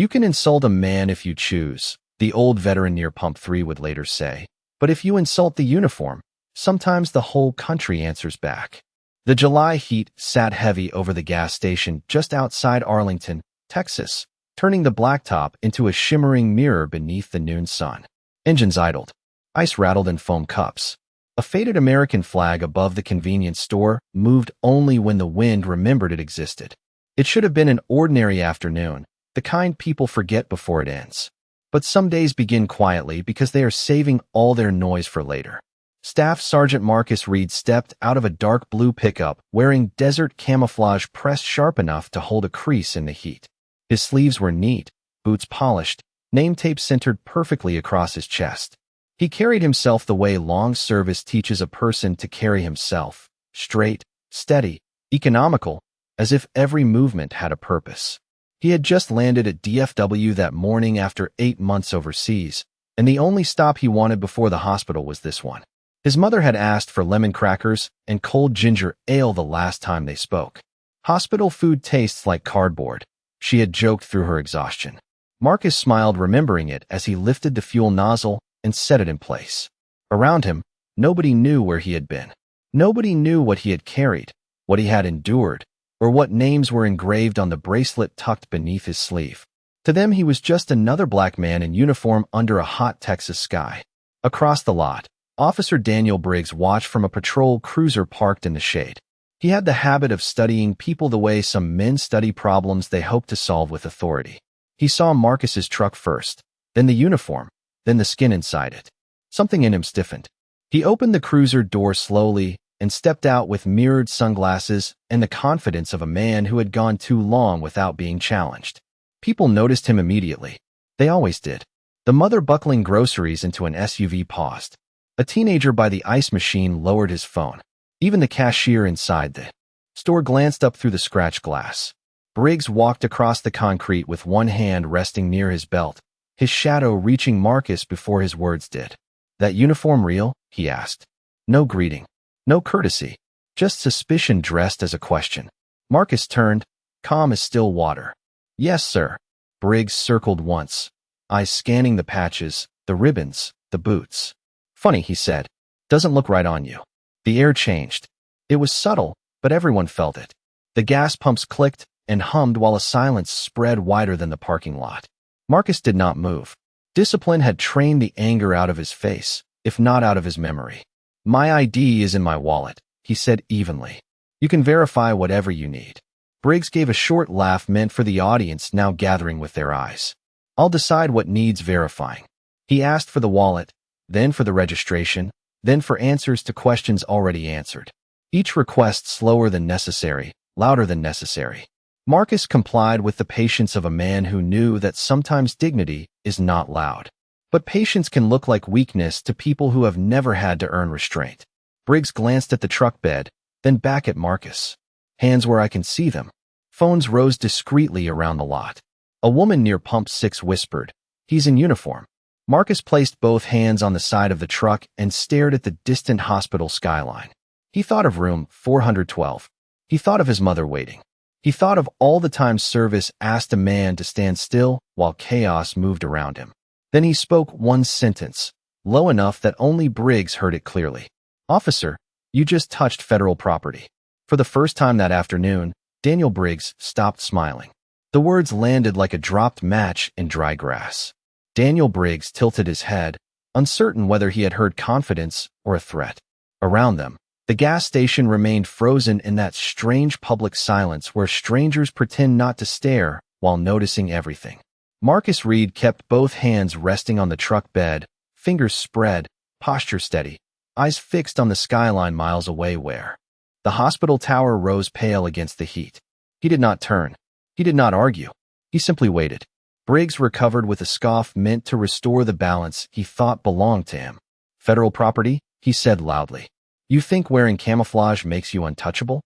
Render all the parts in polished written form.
"You can insult a man if you choose," the old veteran near Pump 3 would later say. "But if you insult the uniform, sometimes the whole country answers back." The July heat sat heavy over the gas station just outside Arlington, Texas, turning the blacktop into a shimmering mirror beneath the noon sun. Engines idled. Ice rattled in foam cups. A faded American flag above the convenience store moved only when the wind remembered it existed. It should have been an ordinary afternoon, the kind people forget before it ends. But some days begin quietly because they are saving all their noise for later. Staff Sergeant Marcus Reed stepped out of a dark blue pickup wearing desert camouflage pressed sharp enough to hold a crease in the heat. His sleeves were neat, boots polished, name tape centered perfectly across his chest. He carried himself the way long service teaches a person to carry himself, straight, steady, economical, as if every movement had a purpose. He had just landed at DFW that morning after 8 months overseas, and the only stop he wanted before the hospital was this one. His mother had asked for lemon crackers and cold ginger ale the last time they spoke. "Hospital food tastes like cardboard," she had joked through her exhaustion. Marcus smiled, remembering it as he lifted the fuel nozzle and set it in place. Around him, nobody knew where he had been. Nobody knew what he had carried, what he had endured, or what names were engraved on the bracelet tucked beneath his sleeve. To them, he was just another black man in uniform under a hot Texas sky. Across the lot, Officer Daniel Briggs watched from a patrol cruiser parked in the shade. He had the habit of studying people the way some men study problems they hope to solve with authority. He saw Marcus's truck first, then the uniform, then the skin inside it. Something in him stiffened. He opened the cruiser door slowly and stepped out with mirrored sunglasses and the confidence of a man who had gone too long without being challenged. People noticed him immediately. They always did. The mother buckling groceries into an SUV paused. A teenager by the ice machine lowered his phone. Even the cashier inside the store glanced up through the scratched glass. Briggs walked across the concrete with one hand resting near his belt, his shadow reaching Marcus before his words did. "That uniform real?" he asked. No greeting. No courtesy. Just suspicion dressed as a question. Marcus turned, calm as still water. "Yes, sir." Briggs circled once, eyes scanning the patches, the ribbons, the boots. "Funny," he said. "Doesn't look right on you." The air changed. It was subtle, but everyone felt it. The gas pumps clicked and hummed while a silence spread wider than the parking lot. Marcus did not move. Discipline had trained the anger out of his face, if not out of his memory. "My ID is in my wallet," he said evenly. "You can verify whatever you need." Briggs gave a short laugh meant for the audience now gathering with their eyes. "I'll decide what needs verifying." He asked for the wallet, then for the registration, then for answers to questions already answered. Each request slower than necessary, louder than necessary. Marcus complied with the patience of a man who knew that sometimes dignity is not loud. But patience can look like weakness to people who have never had to earn restraint. Briggs glanced at the truck bed, then back at Marcus. "Hands where I can see them." Phones rose discreetly around the lot. A woman near Pump 6 whispered, "He's in uniform." Marcus placed both hands on the side of the truck and stared at the distant hospital skyline. He thought of room 412. He thought of his mother waiting. He thought of all the times service asked a man to stand still while chaos moved around him. Then he spoke one sentence, low enough that only Briggs heard it clearly. "Officer, you just touched federal property." For the first time that afternoon, Daniel Briggs stopped smiling. The words landed like a dropped match in dry grass. Daniel Briggs tilted his head, uncertain whether he had heard confidence or a threat. Around them, the gas station remained frozen in that strange public silence where strangers pretend not to stare while noticing everything. Marcus Reed kept both hands resting on the truck bed, fingers spread, posture steady, eyes fixed on the skyline miles away where the hospital tower rose pale against the heat. He did not turn. He did not argue. He simply waited. Briggs recovered with a scoff meant to restore the balance he thought belonged to him. "Federal property?" he said loudly. "You think wearing camouflage makes you untouchable?"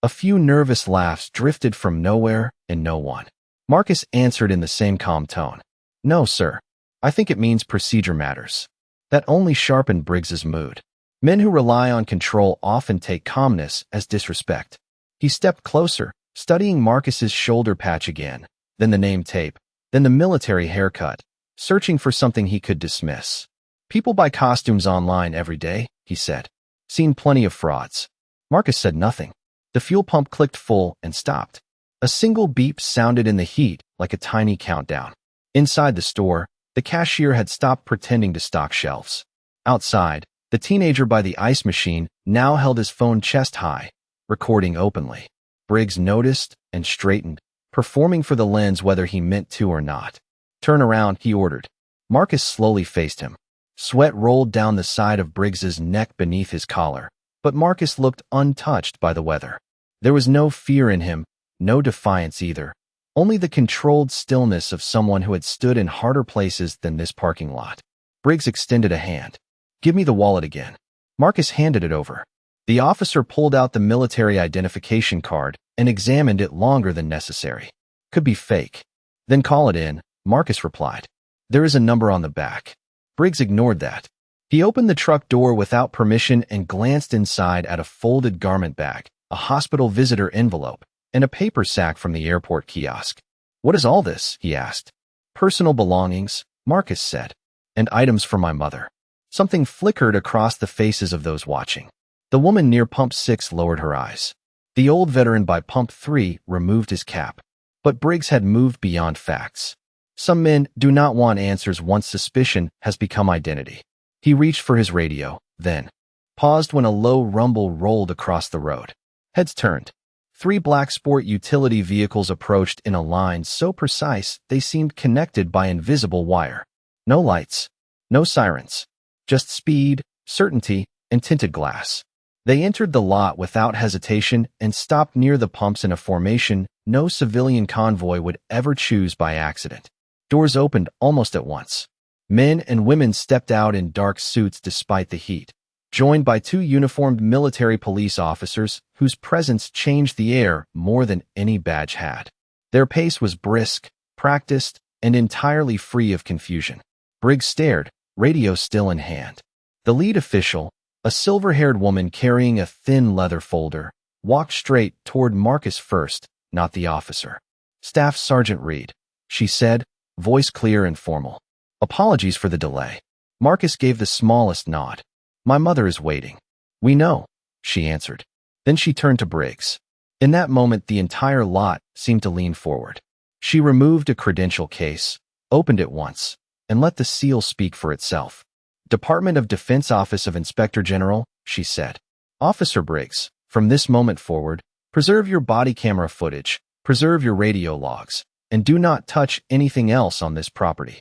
A few nervous laughs drifted from nowhere and no one. Marcus answered in the same calm tone. "No, sir. I think it means procedure matters." That only sharpened Briggs's mood. Men who rely on control often take calmness as disrespect. He stepped closer, studying Marcus's shoulder patch again, then the name tape, Then the military haircut, searching for something he could dismiss. People buy costumes online every day, he said. Seen plenty of frauds. Marcus said nothing. The fuel pump clicked full and stopped. A single beep sounded in the heat like a tiny countdown. Inside the store, the cashier had stopped pretending to stock shelves. Outside, the teenager by the ice machine now held his phone chest high, recording openly. Briggs noticed and straightened, performing for the lens whether he meant to or not. Turn around, he ordered. Marcus slowly faced him. Sweat rolled down the side of Briggs's neck beneath his collar, but Marcus looked untouched by the weather. There was no fear in him, no defiance either, only the controlled stillness of someone who had stood in harder places than this parking lot. Briggs extended a hand. Give me the wallet again. Marcus handed it over. The officer pulled out the military identification card and examined it longer than necessary. Could be fake. Then call it in, Marcus replied. There is a number on the back. Briggs ignored that. He opened the truck door without permission and glanced inside at a folded garment bag, a hospital visitor envelope, and a paper sack from the airport kiosk. What is all this? He asked. Personal belongings, Marcus said, and items for my mother. Something flickered across the faces of those watching. The woman near pump 6 lowered her eyes. The old veteran by pump 3 removed his cap. But Briggs had moved beyond facts. Some men do not want answers once suspicion has become identity. He reached for his radio, then paused when a low rumble rolled across the road. Heads turned. 3 black sport utility vehicles approached in a line so precise they seemed connected by invisible wire. No lights, no sirens, just speed, certainty, and tinted glass. They entered the lot without hesitation and stopped near the pumps in a formation no civilian convoy would ever choose by accident. Doors opened almost at once. Men and women stepped out in dark suits despite the heat, joined by 2 uniformed military police officers whose presence changed the air more than any badge had. Their pace was brisk, practiced, and entirely free of confusion. Briggs stared, radio still in hand. The lead official, a silver-haired woman carrying a thin leather folder, walked straight toward Marcus first, not the officer. Staff Sergeant Reed, she said, voice clear and formal. Apologies for the delay. Marcus gave the smallest nod. My mother is waiting. We know, she answered. Then she turned to Briggs. In that moment, the entire lot seemed to lean forward. She removed a credential case, opened it once, and let the seal speak for itself. Department of Defense Office of Inspector General, she said. Officer Briggs, from this moment forward, preserve your body camera footage, preserve your radio logs, and do not touch anything else on this property.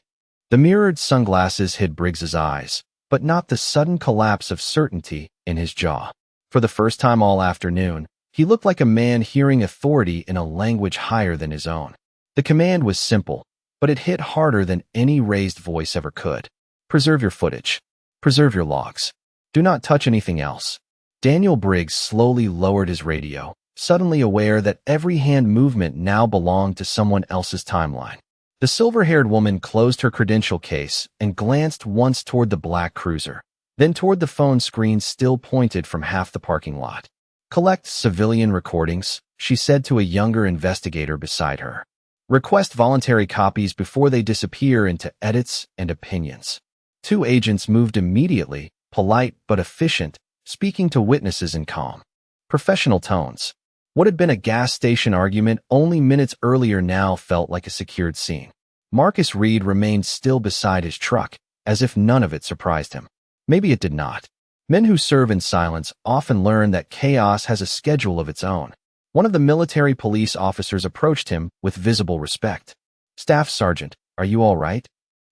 The mirrored sunglasses hid Briggs's eyes, but not the sudden collapse of certainty in his jaw. For the first time all afternoon, he looked like a man hearing authority in a language higher than his own. The command was simple, but it hit harder than any raised voice ever could. Preserve your footage. Preserve your logs. Do not touch anything else. Daniel Briggs slowly lowered his radio, suddenly aware that every hand movement now belonged to someone else's timeline. The silver-haired woman closed her credential case and glanced once toward the black cruiser, then toward the phone screen still pointed from half the parking lot. Collect civilian recordings, she said to a younger investigator beside her. Request voluntary copies before they disappear into edits and opinions. 2 agents moved immediately, polite but efficient, speaking to witnesses in calm, professional tones. What had been a gas station argument only minutes earlier now felt like a secured scene. Marcus Reed remained still beside his truck, as if none of it surprised him. Maybe it did not. Men who serve in silence often learn that chaos has a schedule of its own. One of the military police officers approached him with visible respect. Staff Sergeant, are you all right?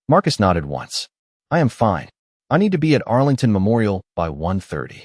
Marcus nodded once. I am fine. I need to be at Arlington Memorial by 1:30.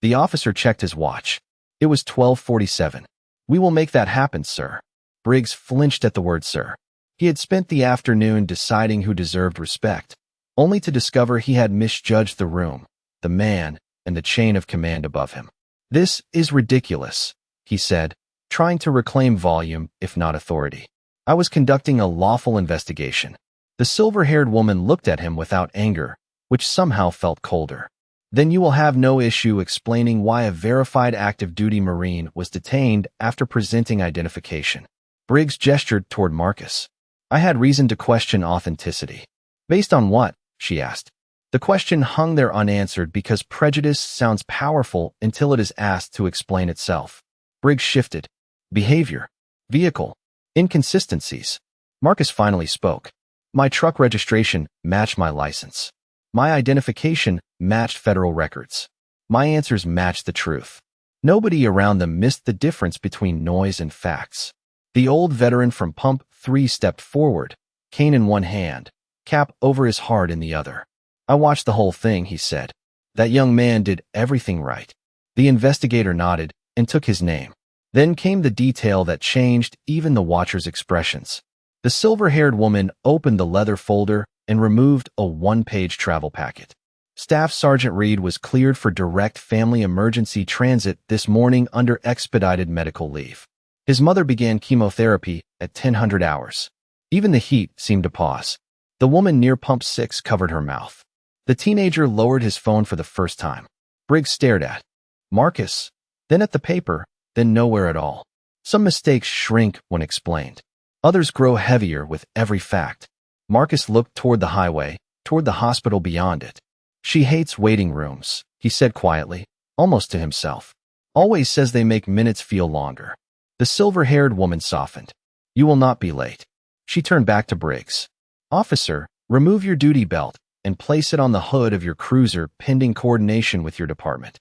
The officer checked his watch. It was 12:47. We will make that happen, sir. Briggs flinched at the word sir. He had spent the afternoon deciding who deserved respect, only to discover he had misjudged the room, the man, and the chain of command above him. This is ridiculous, he said, trying to reclaim volume, if not authority. I was conducting a lawful investigation. The silver-haired woman looked at him without anger, which somehow felt colder. Then you will have no issue explaining why a verified active duty Marine was detained after presenting identification. Briggs gestured toward Marcus. I had reason to question authenticity. Based on what? She asked. The question hung there unanswered because prejudice sounds powerful until it is asked to explain itself. Briggs shifted. Behavior. Vehicle. Inconsistencies. Marcus finally spoke. My truck registration matched my license. My identification matched federal records. My answers matched the truth. Nobody around them missed the difference between noise and facts. The old veteran from Pump 3 stepped forward, cane in one hand, cap over his heart in the other. I watched the whole thing, he said. That young man did everything right. The investigator nodded and took his name. Then came the detail that changed even the watcher's expressions. The silver-haired woman opened the leather folder and removed a one-page travel packet. Staff Sergeant Reed was cleared for direct family emergency transit this morning under expedited medical leave. His mother began chemotherapy at 1000 hours. Even the heat seemed to pause. The woman near Pump 6 covered her mouth. The teenager lowered his phone for the first time. Briggs stared at Marcus, then at the paper, then nowhere at all. Some mistakes shrink when explained. Others grow heavier with every fact. Marcus looked toward the highway, toward the hospital beyond it. She hates waiting rooms, he said quietly, almost to himself. Always says they make minutes feel longer. The silver-haired woman softened. You will not be late. She turned back to Briggs. Officer, remove your duty belt and place it on the hood of your cruiser pending coordination with your department.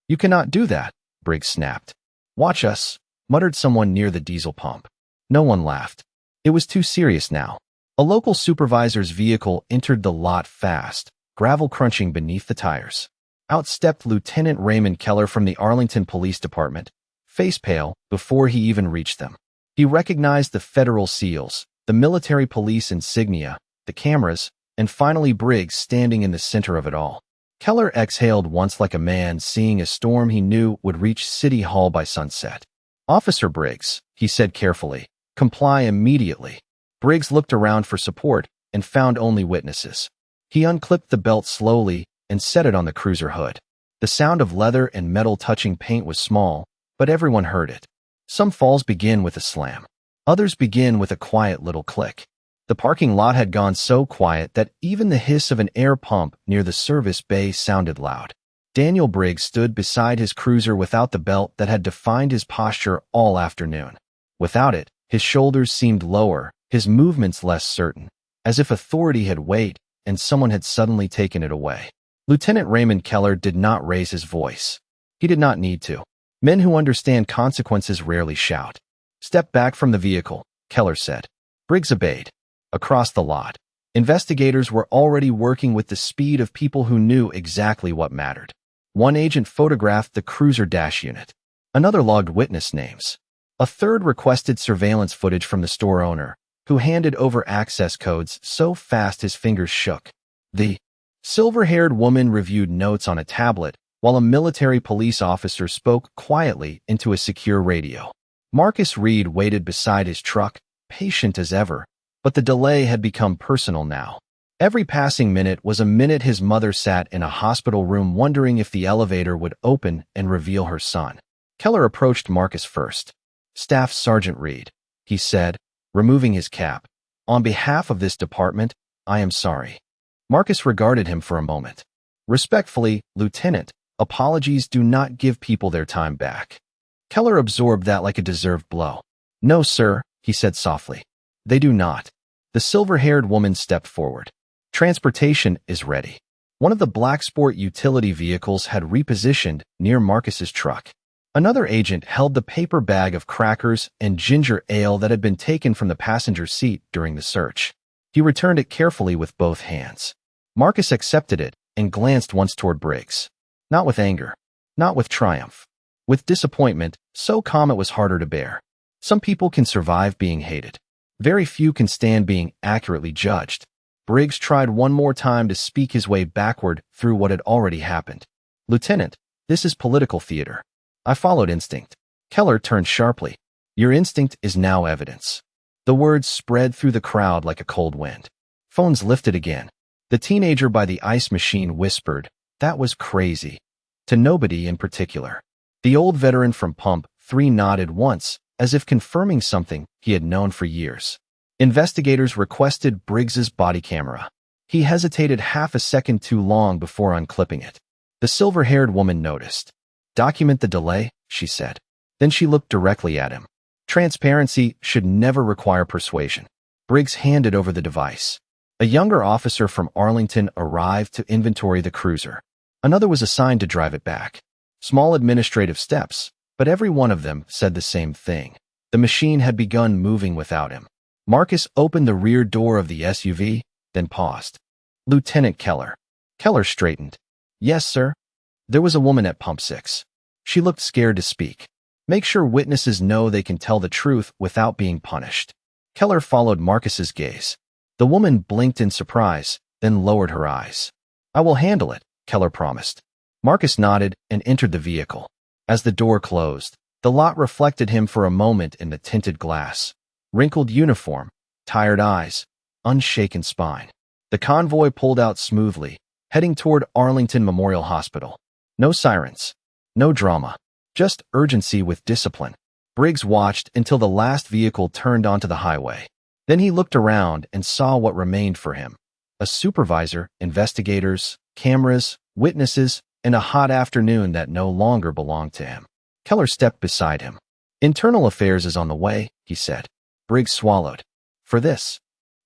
You cannot do that, Briggs snapped. Watch us, muttered someone near the diesel pump. No one laughed. It was too serious now. A local supervisor's vehicle entered the lot fast, gravel crunching beneath the tires. Out stepped Lieutenant Raymond Keller from the Arlington Police Department, face pale before he even reached them. He recognized the federal seals, the military police insignia, the cameras, and finally Briggs standing in the center of it all. Keller exhaled once like a man seeing a storm he knew would reach City Hall by sunset. Officer Briggs, he said carefully, comply immediately. Briggs looked around for support and found only witnesses. He unclipped the belt slowly and set it on the cruiser hood. The sound of leather and metal touching paint was small, but everyone heard it. Some falls begin with a slam. Others begin with a quiet little click. The parking lot had gone so quiet that even the hiss of an air pump near the service bay sounded loud. Daniel Briggs stood beside his cruiser without the belt that had defined his posture all afternoon. Without it, his shoulders seemed lower, his movements less certain, as if authority had weight and someone had suddenly taken it away. Lieutenant Raymond Keller did not raise his voice. He did not need to. Men who understand consequences rarely shout. Step back from the vehicle, Keller said. Briggs obeyed. Across the lot, investigators were already working with the speed of people who knew exactly what mattered. One agent photographed the cruiser dash unit. Another logged witness names. A third requested surveillance footage from the store owner, who handed over access codes so fast his fingers shook. The silver-haired woman reviewed notes on a tablet, while a military police officer spoke quietly into a secure radio. Marcus Reed waited beside his truck, patient as ever, but the delay had become personal now. Every passing minute was a minute his mother sat in a hospital room wondering if the elevator would open and reveal her son. Keller approached Marcus first. Staff Sergeant Reed, he said, removing his cap. On behalf of this department, I am sorry. Marcus regarded him for a moment. Respectfully, Lieutenant, apologies do not give people their time back. Keller absorbed that like a deserved blow. No, sir, he said softly. They do not. The silver-haired woman stepped forward. Transportation is ready. One of the black sport utility vehicles had repositioned near Marcus's truck. Another agent held the paper bag of crackers and ginger ale that had been taken from the passenger seat during the search. He returned it carefully with both hands. Marcus accepted it and glanced once toward Briggs. Not with anger. Not with triumph. With disappointment, so calm it was harder to bear. Some people can survive being hated. Very few can stand being accurately judged. Briggs tried one more time to speak his way backward through what had already happened. Lieutenant, this is political theater. I followed instinct. Keller turned sharply. Your instinct is now evidence. The words spread through the crowd like a cold wind. Phones lifted again. The teenager by the ice machine whispered, that was crazy. To nobody in particular. The old veteran from Pump 3 nodded once, as if confirming something he had known for years. Investigators requested Briggs's body camera. He hesitated half a second too long before unclipping it. The silver-haired woman noticed. "Document the delay," she said. Then she looked directly at him. Transparency should never require persuasion. Briggs handed over the device. A younger officer from Arlington arrived to inventory the cruiser. Another was assigned to drive it back. Small administrative steps, but every one of them said the same thing. The machine had begun moving without him. Marcus opened the rear door of the SUV, then paused. "Lieutenant Keller." Keller straightened. "Yes, sir." There was a woman at pump 6. She looked scared to speak. "Make sure witnesses know they can tell the truth without being punished." Keller followed Marcus's gaze. The woman blinked in surprise, then lowered her eyes. "I will handle it," Keller promised. Marcus nodded and entered the vehicle. As the door closed, the lot reflected him for a moment in the tinted glass. Wrinkled uniform, tired eyes, unshaken spine. The convoy pulled out smoothly, heading toward Arlington Memorial Hospital. No sirens, no drama, just urgency with discipline. Briggs watched until the last vehicle turned onto the highway. Then he looked around and saw what remained for him. A supervisor, investigators, cameras, witnesses, and a hot afternoon that no longer belonged to him. Keller stepped beside him. "Internal affairs is on the way," he said. Briggs swallowed. "For this?"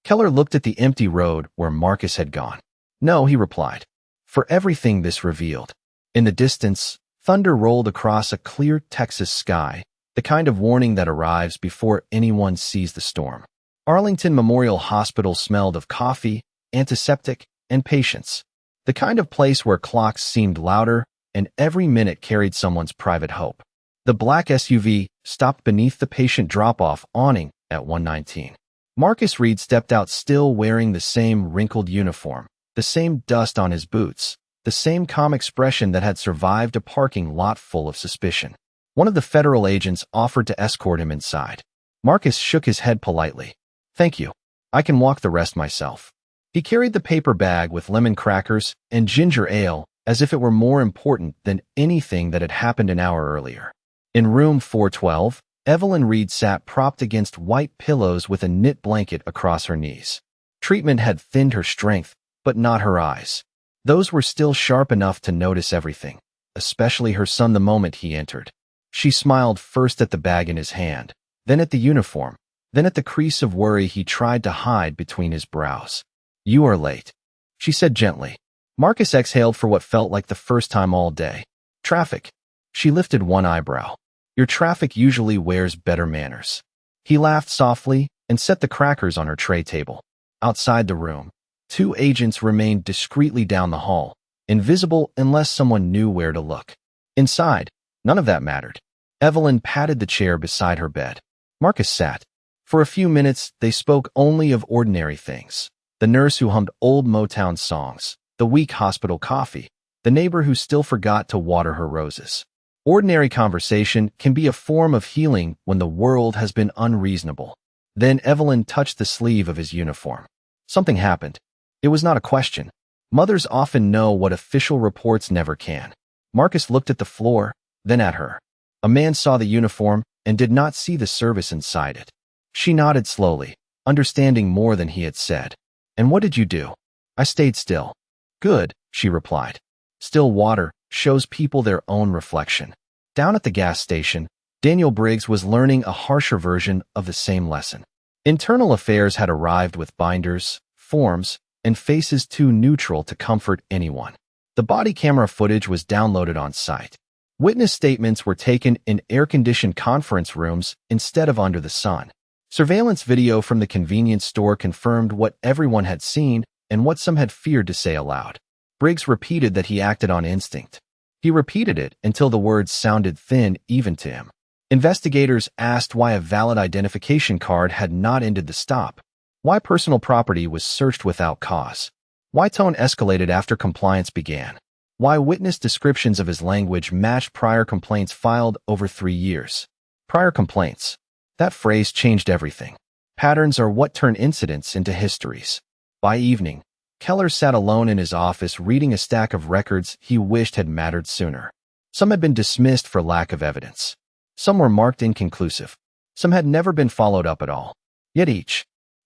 Keller looked at the empty road where Marcus had gone. "No," he replied. "For everything this revealed." In the distance, thunder rolled across a clear Texas sky, the kind of warning that arrives before anyone sees the storm. Arlington Memorial Hospital smelled of coffee, antiseptic, and patience. The kind of place where clocks seemed louder and every minute carried someone's private hope. The black SUV stopped beneath the patient drop-off awning at 119. Marcus Reed stepped out still wearing the same wrinkled uniform, the same dust on his boots, the same calm expression that had survived a parking lot full of suspicion. One of the federal agents offered to escort him inside. Marcus shook his head politely. "Thank you. I can walk the rest myself." He carried the paper bag with lemon crackers and ginger ale as if it were more important than anything that had happened an hour earlier. In room 412, Evelyn Reed sat propped against white pillows with a knit blanket across her knees. Treatment had thinned her strength, but not her eyes. Those were still sharp enough to notice everything, especially her son the moment he entered. She smiled first at the bag in his hand, then at the uniform, then at the crease of worry he tried to hide between his brows. "You are late," she said gently. Marcus exhaled for what felt like the first time all day. "Traffic." She lifted one eyebrow. "Your traffic usually wears better manners." He laughed softly and set the crackers on her tray table. Outside the room, 2 agents remained discreetly down the hall, invisible unless someone knew where to look. Inside, none of that mattered. Evelyn patted the chair beside her bed. Marcus sat. For a few minutes, they spoke only of ordinary things. The nurse who hummed old Motown songs, the weak hospital coffee, the neighbor who still forgot to water her roses. Ordinary conversation can be a form of healing when the world has been unreasonable. Then Evelyn touched the sleeve of his uniform. Something happened. It was not a question. Mothers often know what official reports never can. Marcus looked at the floor, then at her. A man saw the uniform and did not see the service inside it. She nodded slowly, understanding more than he had said. "And what did you do?" "I stayed still." "Good," she replied. Still water shows people their own reflection. Down at the gas station, Daniel Briggs was learning a harsher version of the same lesson. Internal affairs had arrived with binders, forms, and faces too neutral to comfort anyone. The body camera footage was downloaded on site. Witness statements were taken in air-conditioned conference rooms instead of under the sun. Surveillance video from the convenience store confirmed what everyone had seen and what some had feared to say aloud. Briggs repeated that he acted on instinct. He repeated it until the words sounded thin even to him. Investigators asked why a valid identification card had not ended the stop, why personal property was searched without cause, why tone escalated after compliance began, why witness descriptions of his language matched prior complaints filed over 3 years. Prior complaints. That phrase changed everything. Patterns are what turn incidents into histories. By evening, Keller sat alone in his office reading a stack of records he wished had mattered sooner. Some had been dismissed for lack of evidence. Some were marked inconclusive. Some had never been followed up at all. Yet each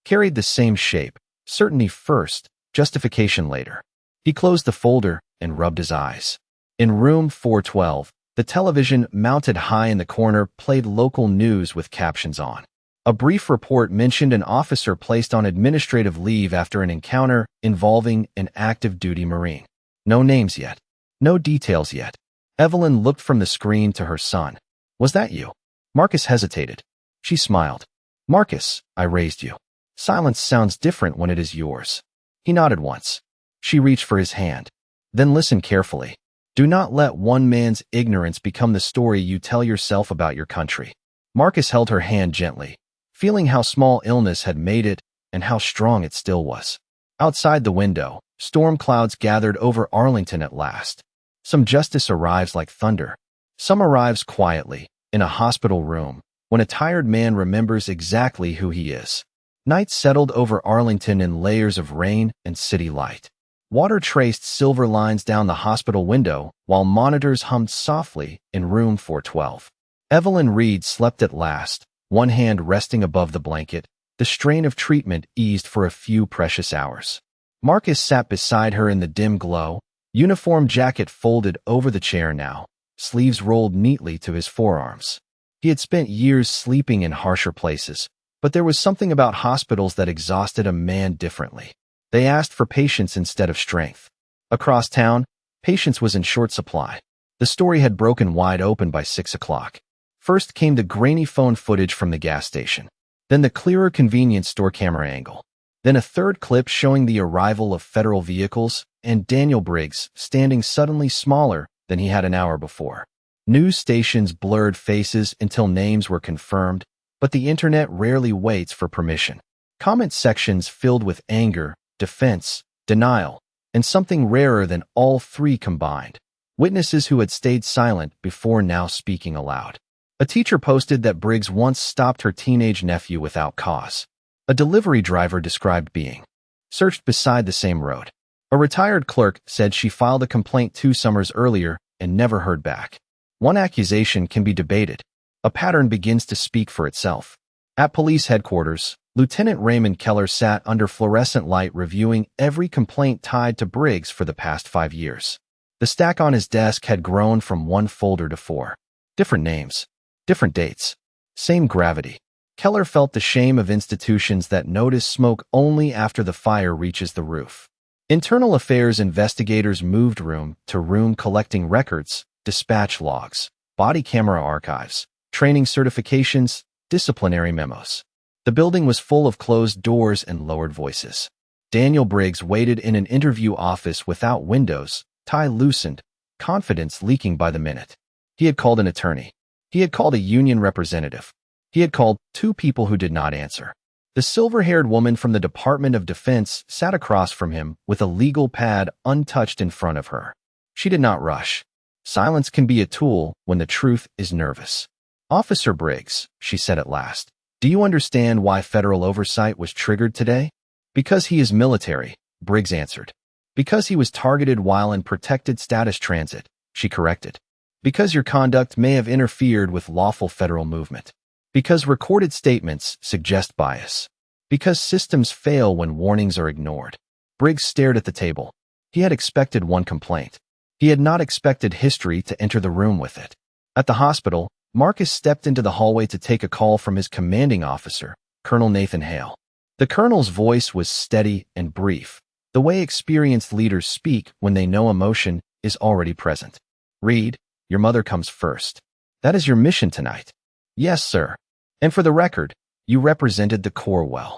carried the same shape, certainty first, justification later. He closed the folder and rubbed his eyes. In room 412, the television mounted high in the corner played local news with captions on. A brief report mentioned an officer placed on administrative leave after an encounter involving an active duty Marine. No names yet. No details yet. Evelyn looked from the screen to her son. Was that you? Marcus hesitated. She smiled. Marcus, I raised you. Silence sounds different when it is yours. He nodded once. She reached for his hand. Then listen carefully. Do not let one man's ignorance become the story you tell yourself about your country. Marcus held her hand gently, feeling how small illness had made it and how strong it still was. Outside the window, storm clouds gathered over Arlington at last. Some justice arrives like thunder. Some arrives quietly, in a hospital room, when a tired man remembers exactly who he is. Night settled over Arlington in layers of rain and city light. Water traced silver lines down the hospital window, while monitors hummed softly in room 412. Evelyn Reed slept at last, one hand resting above the blanket. The strain of treatment eased for a few precious hours. Marcus sat beside her in the dim glow, uniform jacket folded over the chair now, sleeves rolled neatly to his forearms. He had spent years sleeping in harsher places, but there was something about hospitals that exhausted a man differently. They asked for patience instead of strength. Across town, patience was in short supply. The story had broken wide open by 6 o'clock. First came the grainy phone footage from the gas station. Then the clearer convenience store camera angle. Then a third clip showing the arrival of federal vehicles and Daniel Briggs standing suddenly smaller than he had an hour before. News stations blurred faces until names were confirmed, but the internet rarely waits for permission. Comment sections filled with anger, defense, denial, and something rarer than all three combined. Witnesses who had stayed silent before now speaking aloud. A teacher posted that Briggs once stopped her teenage nephew without cause. A delivery driver described being searched beside the same road. A retired clerk said she filed a complaint 2 summers earlier and never heard back. One accusation can be debated. A pattern begins to speak for itself. At police headquarters, Lieutenant Raymond Keller sat under fluorescent light reviewing every complaint tied to Briggs for the past 5 years. The stack on his desk had grown from 1 folder to 4. Different names, different dates, same gravity. Keller felt the shame of institutions that notice smoke only after the fire reaches the roof. Internal affairs investigators moved room to room collecting records, dispatch logs, body camera archives, training certifications, disciplinary memos. The building was full of closed doors and lowered voices. Daniel Briggs waited in an interview office without windows, tie loosened, confidence leaking by the minute. He had called an attorney. He had called a union representative. He had called 2 people who did not answer. The silver-haired woman from the Department of Defense sat across from him with a legal pad untouched in front of her. She did not rush. Silence can be a tool when the truth is nervous. Officer Briggs, she said at last, do you understand why federal oversight was triggered today? Because he is military, Briggs answered. Because he was targeted while in protected status transit, she corrected. Because your conduct may have interfered with lawful federal movement. Because recorded statements suggest bias. Because systems fail when warnings are ignored. Briggs stared at the table. He had expected one complaint. He had not expected history to enter the room with it. At the hospital, Marcus stepped into the hallway to take a call from his commanding officer, Colonel Nathan Hale. The colonel's voice was steady and brief, the way experienced leaders speak when they know emotion is already present. Reed, your mother comes first. That is your mission tonight. Yes, sir. And for the record, you represented the Corps well.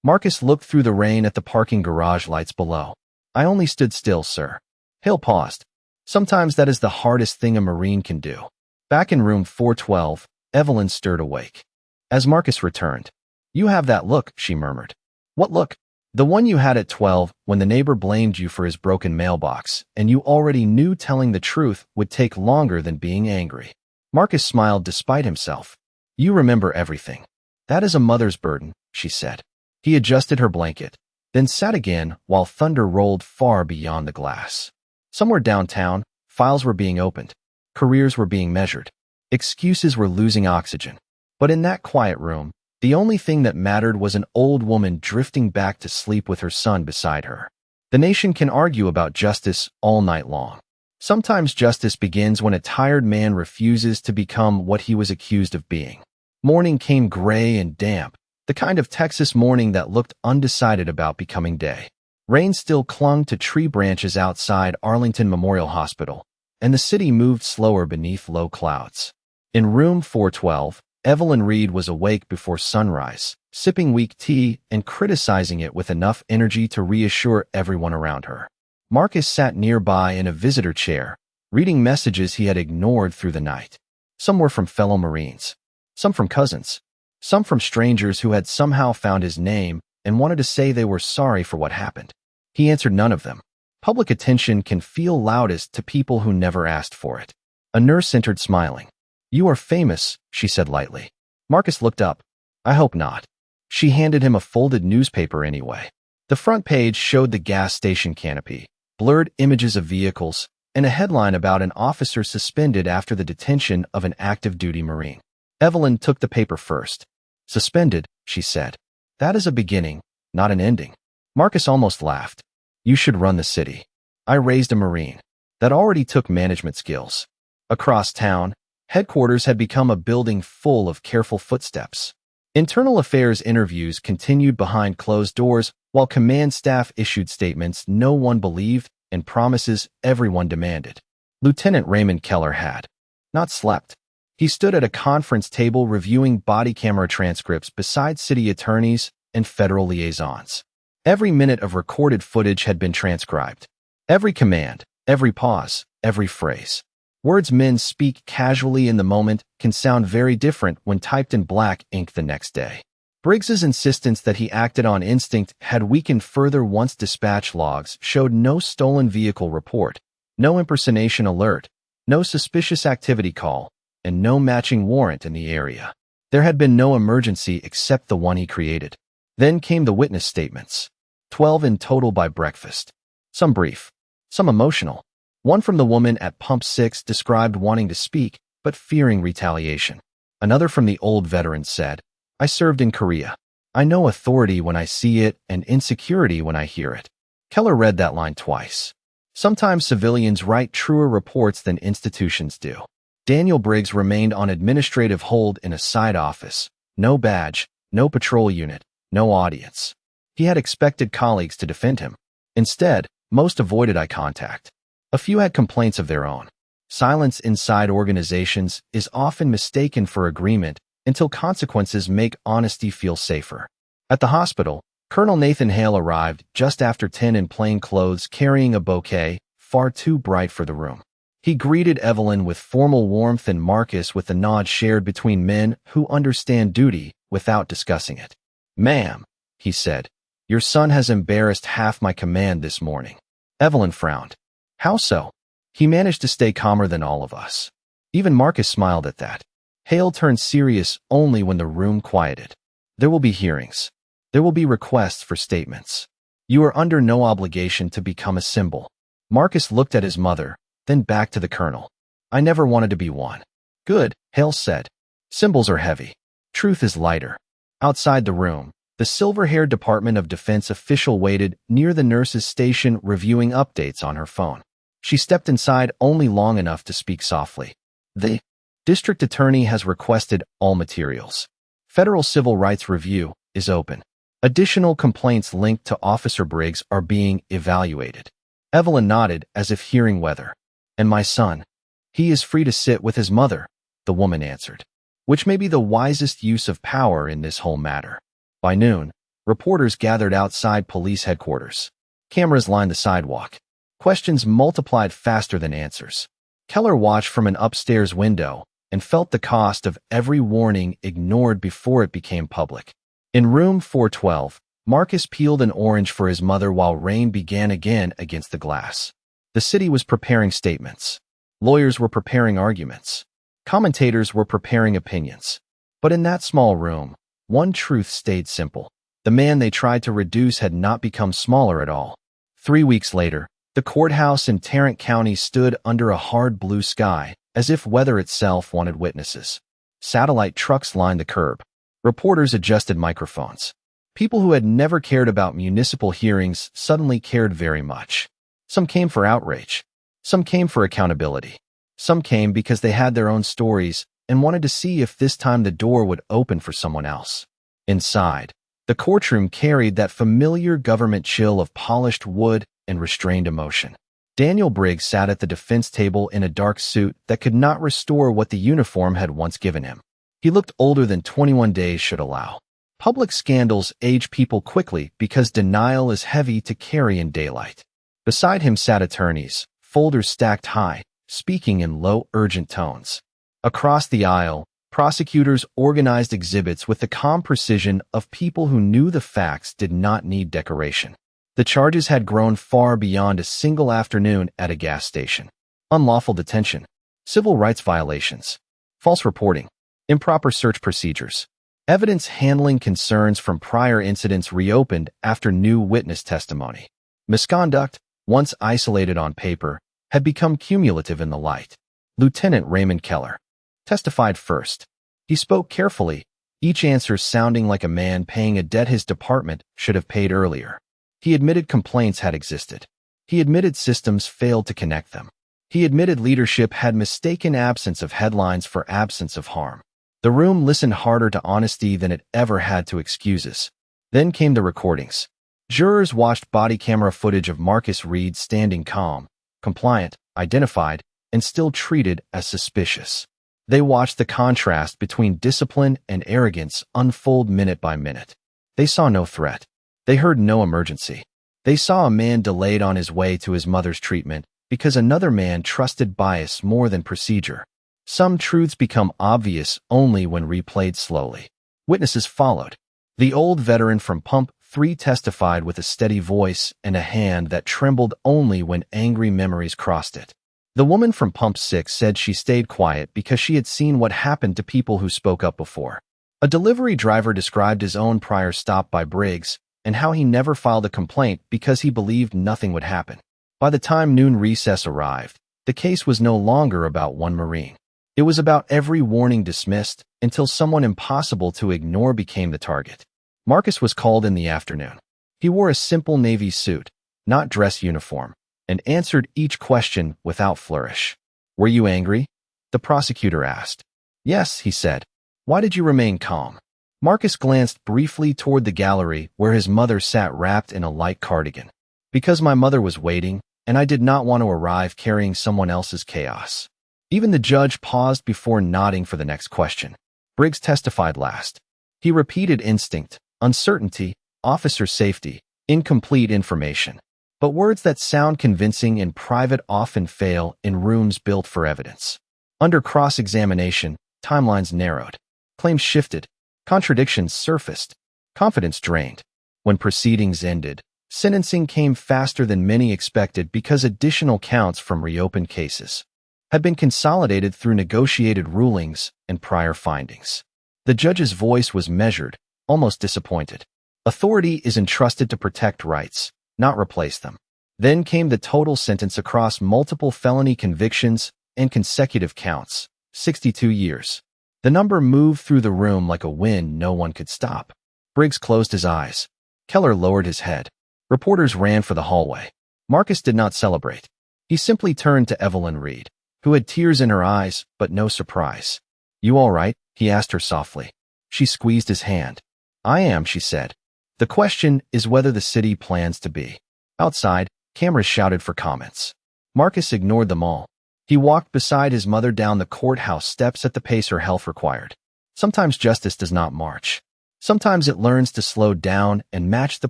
Marcus looked through the rain at the parking garage lights below. I only stood still, sir. Hale paused. Sometimes that is the hardest thing a Marine can do. Back in room 412, Evelyn stirred awake. As Marcus returned, you have that look, she murmured. What look? The one you had at 12 when the neighbor blamed you for his broken mailbox, and you already knew telling the truth would take longer than being angry. Marcus smiled despite himself. You remember everything. That is a mother's burden, she said. He adjusted her blanket, then sat again while thunder rolled far beyond the glass. Somewhere downtown, files were being opened. Careers were being measured. Excuses were losing oxygen. But in that quiet room, The only thing that mattered was an old woman drifting back to sleep with her son beside her. The nation can argue about justice all night long. Sometimes justice begins when a tired man refuses to become what he was accused of being. Morning came gray and damp, the kind of Texas morning that looked undecided about becoming day. Rain still clung to tree branches outside Arlington Memorial Hospital, and the city moved slower beneath low clouds. In room 412, Evelyn Reed was awake before sunrise, sipping weak tea and criticizing it with enough energy to reassure everyone around her. Marcus sat nearby in a visitor chair, reading messages he had ignored through the night. Some were from fellow Marines, some from cousins, some from strangers who had somehow found his name and wanted to say they were sorry for what happened. He answered none of them. Public attention can feel loudest to people who never asked for it. A nurse entered smiling. "You are famous," she said lightly. Marcus looked up. "I hope not." She handed him a folded newspaper anyway. The front page showed the gas station canopy, blurred images of vehicles, and a headline about an officer suspended after the detention of an active duty Marine. Evelyn took the paper first. "Suspended," she said. "That is a beginning, not an ending." Marcus almost laughed. "You should run the city. I raised a Marine. That already took management skills." Across town, headquarters had become a building full of careful footsteps. Internal affairs interviews continued behind closed doors, while command staff issued statements no one believed and promises everyone demanded. Lieutenant Raymond Keller had not slept. He stood at a conference table reviewing body camera transcripts beside city attorneys and federal liaisons. Every minute of recorded footage had been transcribed. Every command, every pause, every phrase. Words men speak casually in the moment can sound very different when typed in black ink the next day. Briggs's insistence that he acted on instinct had weakened further once dispatch logs showed no stolen vehicle report, no impersonation alert, no suspicious activity call, and no matching warrant in the area. There had been no emergency except the one he created. Then came the witness statements. 12 in total by breakfast. Some brief, some emotional. One from the woman at Pump 6 described wanting to speak, but fearing retaliation. Another from the old veteran said, "I served in Korea. I know authority when I see it and insecurity when I hear it." Keller read that line twice. Sometimes civilians write truer reports than institutions do. Daniel Briggs remained on administrative hold in a side office. No badge, no patrol unit, no audience. He had expected colleagues to defend him. Instead, most avoided eye contact. A few had complaints of their own. Silence inside organizations is often mistaken for agreement until consequences make honesty feel safer. At the hospital, Colonel Nathan Hale arrived just after 10 in plain clothes carrying a bouquet, far too bright for the room. He greeted Evelyn with formal warmth and Marcus with the nod shared between men who understand duty without discussing it. "Ma'am," he said, "your son has embarrassed half my command this morning." Evelyn frowned. "How so?" He managed to stay calmer than all of us. Even Marcus smiled at that. Hale turned serious only when the room quieted. "There will be hearings. There will be requests for statements. You are under no obligation to become a symbol." Marcus looked at his mother, then back to the colonel. "I never wanted to be one." "Good," Hale said. "Symbols are heavy. Truth is lighter." Outside the room, the silver-haired Department of Defense official waited near the nurse's station reviewing updates on her phone. She stepped inside only long enough to speak softly. "The district attorney has requested all materials. Federal Civil Rights Review is open. Additional complaints linked to Officer Briggs are being evaluated." Evelyn nodded as if hearing whether. "And my son? He is free to sit with his mother," the woman answered, which may be the wisest use of power in this whole matter. By noon, reporters gathered outside police headquarters. Cameras lined the sidewalk. Questions multiplied faster than answers. Keller watched from an upstairs window and felt the cost of every warning ignored before it became public. In room 412, Marcus peeled an orange for his mother while rain began again against the glass. The city was preparing statements. Lawyers were preparing arguments. Commentators were preparing opinions. But in that small room, one truth stayed simple. The man they tried to reduce had not become smaller at all. 3 weeks later, the courthouse in Tarrant County stood under a hard blue sky, as if weather itself wanted witnesses. Satellite trucks lined the curb. Reporters adjusted microphones. People who had never cared about municipal hearings suddenly cared very much. Some came for outrage. Some came for accountability. Some came because they had their own stories and wanted to see if this time the door would open for someone else. Inside, the courtroom carried that familiar government chill of polished wood and restrained emotion. Daniel Briggs sat at the defense table in a dark suit that could not restore what the uniform had once given him. He looked older than 21 days should allow. Public scandals age people quickly because denial is heavy to carry in daylight. Beside him sat attorneys, folders stacked high, speaking in low, urgent tones. Across the aisle, prosecutors organized exhibits with the calm precision of people who knew the facts did not need decoration. The charges had grown far beyond a single afternoon at a gas station. Unlawful detention, civil rights violations, false reporting, improper search procedures, evidence handling concerns from prior incidents reopened after new witness testimony. Misconduct, once isolated on paper, had become cumulative in the light. Lieutenant Raymond Keller testified first. He spoke carefully, each answer sounding like a man paying a debt his department should have paid earlier. He admitted complaints had existed. He admitted systems failed to connect them. He admitted leadership had mistaken absence of headlines for absence of harm. The room listened harder to honesty than it ever had to excuses. Then came the recordings. Jurors watched body camera footage of Marcus Reed standing calm, compliant, identified, and still treated as suspicious. They watched the contrast between discipline and arrogance unfold minute by minute. They saw no threat. They heard no emergency. They saw a man delayed on his way to his mother's treatment because another man trusted bias more than procedure. Some truths become obvious only when replayed slowly. Witnesses followed. The old veteran from Pump 3 testified with a steady voice and a hand that trembled only when angry memories crossed it. The woman from Pump 6 said she stayed quiet because she had seen what happened to people who spoke up before. A delivery driver described his own prior stop by Briggs and how he never filed a complaint because he believed nothing would happen. By the time noon recess arrived, the case was no longer about one Marine. It was about every warning dismissed until someone impossible to ignore became the target. Marcus was called in the afternoon. He wore a simple navy suit, not dress uniform, and answered each question without flourish. "Were you angry?" the prosecutor asked. "Yes," he said. "Why did you remain calm?" Marcus glanced briefly toward the gallery where his mother sat wrapped in a light cardigan. "Because my mother was waiting, and I did not want to arrive carrying someone else's chaos." Even the judge paused before nodding for the next question. Briggs testified last. He repeated instinct, uncertainty, officer safety, incomplete information. But words that sound convincing in private often fail in rooms built for evidence. Under cross-examination, timelines narrowed. Claims shifted. Contradictions surfaced. Confidence drained. When proceedings ended, sentencing came faster than many expected because additional counts from reopened cases had been consolidated through negotiated rulings and prior findings. The judge's voice was measured, almost disappointed. Authority is entrusted to protect rights, not replace them. Then came the total sentence across multiple felony convictions and consecutive counts, 62 years. The number moved through the room like a wind no one could stop. Briggs closed his eyes. Keller lowered his head. Reporters ran for the hallway. Marcus did not celebrate. He simply turned to Evelyn Reed, who had tears in her eyes, but no surprise. "You all right?" he asked her softly. She squeezed his hand. "I am," she said. "The question is whether the city plans to be." Outside, cameras shouted for comments. Marcus ignored them all. He walked beside his mother down the courthouse steps at the pace her health required. Sometimes justice does not march. Sometimes it learns to slow down and match the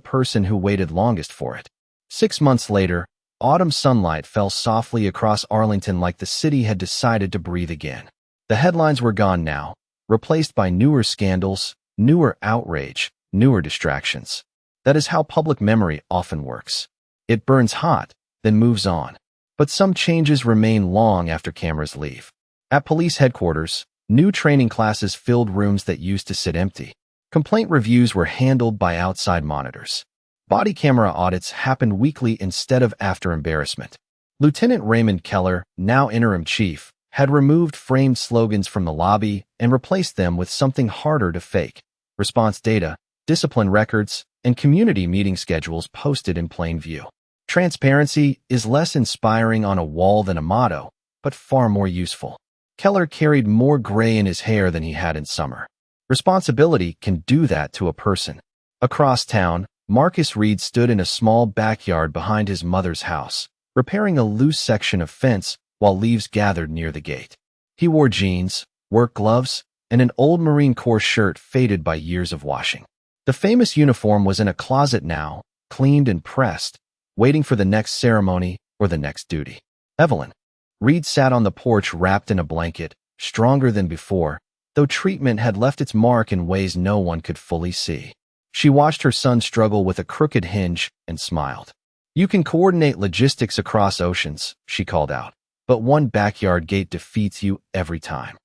person who waited longest for it. 6 months later, autumn sunlight fell softly across Arlington like the city had decided to breathe again. The headlines were gone now, replaced by newer scandals, newer outrage, newer distractions. That is how public memory often works. It burns hot, then moves on. But some changes remain long after cameras leave. At police headquarters, new training classes filled rooms that used to sit empty. Complaint reviews were handled by outside monitors. Body camera audits happened weekly instead of after embarrassment. Lieutenant Raymond Keller, now interim chief, had removed framed slogans from the lobby and replaced them with something harder to fake: response data, discipline records, and community meeting schedules posted in plain view. Transparency is less inspiring on a wall than a motto, but far more useful. Keller carried more gray in his hair than he had in summer. Responsibility can do that to a person. Across town, Marcus Reed stood in a small backyard behind his mother's house, repairing a loose section of fence while leaves gathered near the gate. He wore jeans, work gloves, and an old Marine Corps shirt faded by years of washing. The famous uniform was in a closet now, cleaned and pressed, waiting for the next ceremony or the next duty. Evelyn. Reed sat on the porch wrapped in a blanket, stronger than before, though treatment had left its mark in ways no one could fully see. She watched her son struggle with a crooked hinge and smiled. "You can coordinate logistics across oceans," she called out, "but one backyard gate defeats you every time."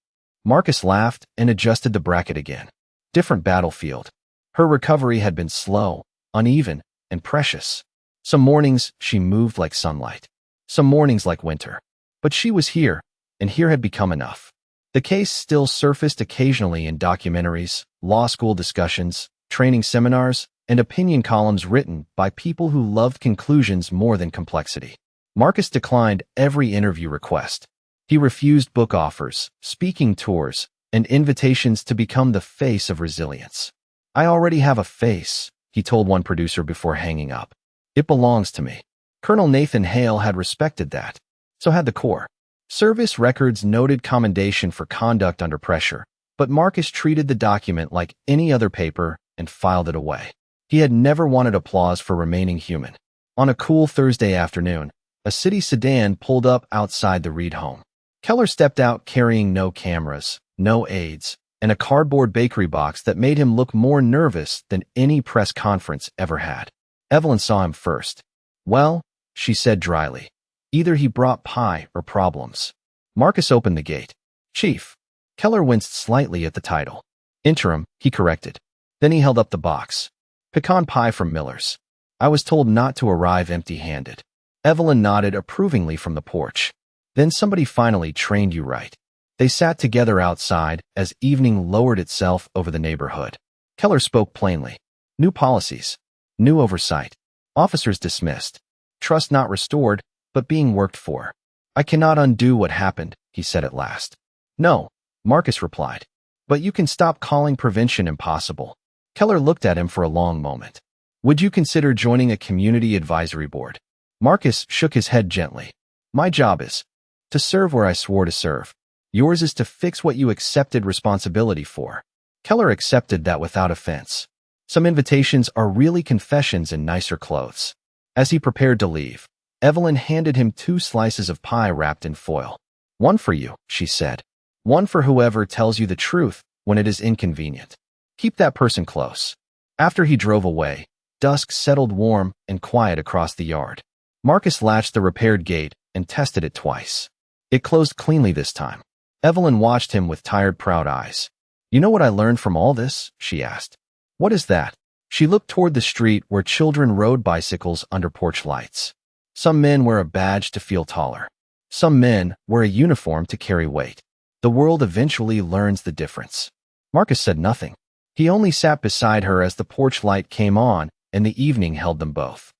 Marcus laughed and adjusted the bracket again. Different battlefield. Her recovery had been slow, uneven, and precious. Some mornings she moved like sunlight. Some mornings like winter. But she was here, and here had become enough. The case still surfaced occasionally in documentaries, law school discussions, training seminars, and opinion columns written by people who loved conclusions more than complexity. Marcus declined every interview request. He refused book offers, speaking tours, and invitations to become the face of resilience. "I already have a face," he told one producer before hanging up. "It belongs to me." Colonel Nathan Hale had respected that. So had the Corps. Service records noted commendation for conduct under pressure, but Marcus treated the document like any other paper and filed it away. He had never wanted applause for remaining human. On a cool Thursday afternoon, a city sedan pulled up outside the Reed home. Keller stepped out carrying no cameras, no aides, and a cardboard bakery box that made him look more nervous than any press conference ever had. Evelyn saw him first. "Well," she said dryly, "either he brought pie or problems." Marcus opened the gate. "Chief." Keller winced slightly at the title. "Interim," he corrected. Then he held up the box. "Pecan pie from Miller's. I was told not to arrive empty-handed." Evelyn nodded approvingly from the porch. "Then somebody finally trained you right." They sat together outside as evening lowered itself over the neighborhood. Keller spoke plainly. New policies. New oversight. Officers dismissed. Trust not restored, but being worked for. "I cannot undo what happened," he said at last. "No," Marcus replied. "But you can stop calling prevention impossible." Keller looked at him for a long moment. "Would you consider joining a community advisory board?" Marcus shook his head gently. "My job is to serve where I swore to serve. Yours is to fix what you accepted responsibility for." Keller accepted that without offense. Some invitations are really confessions in nicer clothes. As he prepared to leave, Evelyn handed him 2 slices of pie wrapped in foil. "One for you," she said. "One for whoever tells you the truth when it is inconvenient. Keep that person close." After he drove away, dusk settled warm and quiet across the yard. Marcus latched the repaired gate and tested it twice. It closed cleanly this time. Evelyn watched him with tired, proud eyes. "You know what I learned from all this?" she asked. "What is that?" She looked toward the street where children rode bicycles under porch lights. Some men wear a badge to feel taller. Some men wear a uniform to carry weight. The world eventually learns the difference. Marcus said nothing. He only sat beside her as the porch light came on and the evening held them both.